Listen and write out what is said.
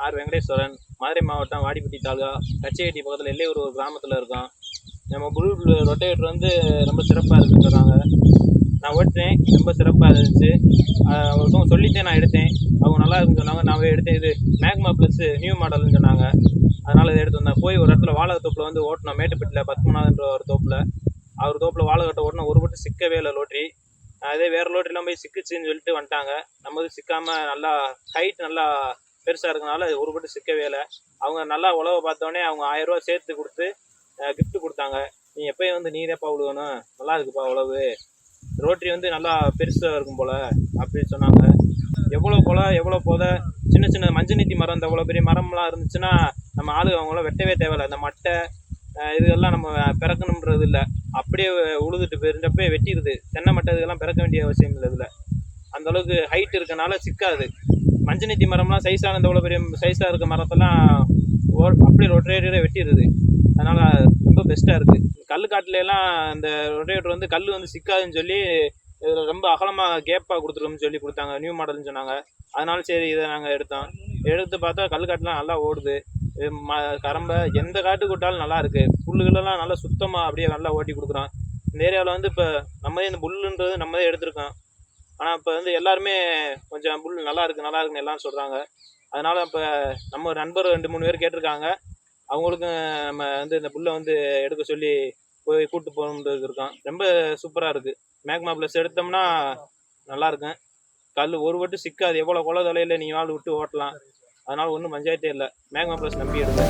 R Venkateswaran, Madurai மாவட்டம் வாடிப்பட்டி தாலுகா கச்சையட்டி பக்கத்தில் எல்லையூர் ஒரு கிராமத்தில் இருக்கோம். நம்ம புல் ரொட்டேட்டர் வந்து ரொம்ப சிறப்பாக இருக்குன்னு சொன்னாங்க. நான் ஓட்டினேன், ரொம்ப சிறப்பாக இருந்துச்சு. ஒருத்தவங்க சொல்லிட்டே நான் எடுத்தேன். அவங்க நல்லா இருக்குன்னு சொன்னாங்க. நான் எடுத்தேன். இது மேக்மா ப்ளஸ் நியூ மாடல்னு சொன்னாங்க. அதனால் இதை எடுத்து வந்தேன். போய் ஒரு இடத்துல வாழைத்தோப்பில் வந்து ஓட்டினோம். மேட்டுப்பட்டியில் பத்மநாதன்ற ஒரு தோப்பில். அவர் தோப்பில் வாழைக்கட்டை ஓட்டினோம். ஒரு மட்டும் சிக்கவே இல்லை லோட்ரி. அதே வேறு லோட்ரிலாம் போய் சிக்குச்சுன்னு சொல்லிட்டு வந்துட்டாங்க. நம்ம இது சிக்காமல் நல்லா ஹைட் நல்லா பெருசாக இருக்கனால ஒரு மட்டும் சிக்கவே இல்லை. அவங்க நல்லா உழவை பார்த்தோன்னே அவங்க 1000 ரூபா சேர்த்து கொடுத்து கிஃப்ட் கொடுத்தாங்க. நீ எப்பயும் வந்து நீரேப்பா உழுவணும், நல்லா இருக்குப்பா உழவு, ரோட்டரி வந்து நல்லா பெருசாக இருக்கும் போல் அப்படின்னு சொன்னாங்க. எவ்வளோ போல எவ்வளோ போத சின்ன சின்ன மஞ்சள் நீத்தி மரம், இந்த எவ்வளோ பெரிய மரம்லாம் இருந்துச்சுன்னா நம்ம ஆளு அவங்கள வெட்டவே தேவையில்லை. இந்த மட்டை இதெல்லாம் நம்ம பிறக்கணுன்றது இல்லை, அப்படியே உழுதுட்டு போயிருந்தப்பே வெட்டிடுது. தென்னை மட்டை இதெல்லாம் பிறக்க வேண்டிய அவசியம் இல்லை. இதில் அந்தளவுக்கு ஹைட் இருக்கனால சிக்காது. மஞ்சள் நீத்தி மரம்லாம் சைஸான இந்த எவ்வளோ பெரிய சைஸாக இருக்க மரத்தெல்லாம் அப்படியே ரொட்டேட்டரே வெட்டிடுது. அதனால் ரொம்ப பெஸ்ட்டாக இருக்குது. கல்லுக்காட்டுலாம் இந்த ரொட்டேட்டர் வந்து கல் வந்து சிக்காதுன்னு சொல்லி இதில் ரொம்ப அகலமாக கேப்பாக கொடுத்துருக்கோம்னு சொல்லி கொடுத்தாங்க. நியூ மாடல்னு சொன்னாங்க. அதனால சரி இதை நாங்கள் எடுத்து பார்த்தா கல்லுக்காட்டுலாம் நல்லா ஓடுது. கரம்பை எந்த காட்டுக்கு விட்டாலும் நல்லா இருக்குது. புல்லுகளெல்லாம் நல்லா சுத்தமாக அப்படியே நல்லா ஓட்டி கொடுக்குறோம். இந்த ஏரியாவில் வந்து இப்போ நம்மதே இந்த புல்லுன்றது நம்மதே எடுத்திருக்கோம். ஆனால் இப்போ வந்து எல்லாருமே கொஞ்சம் புல் நல்லா இருக்குன்னு எல்லாம் சொல்கிறாங்க. அதனால் இப்போ நம்ம நண்பர் 2-3 பேர் கேட்டிருக்காங்க. அவங்களுக்கும் நம்ம வந்து இந்த புல்லை வந்து எடுக்க சொல்லி போய் கூப்பிட்டு போகணுன்றது இருக்கோம். ரொம்ப சூப்பராக இருக்குது. மேக்மா ப்ளஸ் எடுத்தோம்னா நல்லாயிருக்கும். கல் ஒரு வட்டு சிக்காது. எவ்வளோ கொலை தலையில் நீ ஆள் விட்டு ஓட்டலாம். அதனால் ஒன்றும் பஞ்சாயத்தே இல்லை. மேக்மா ப்ளஸ் நம்பி எடுங்க.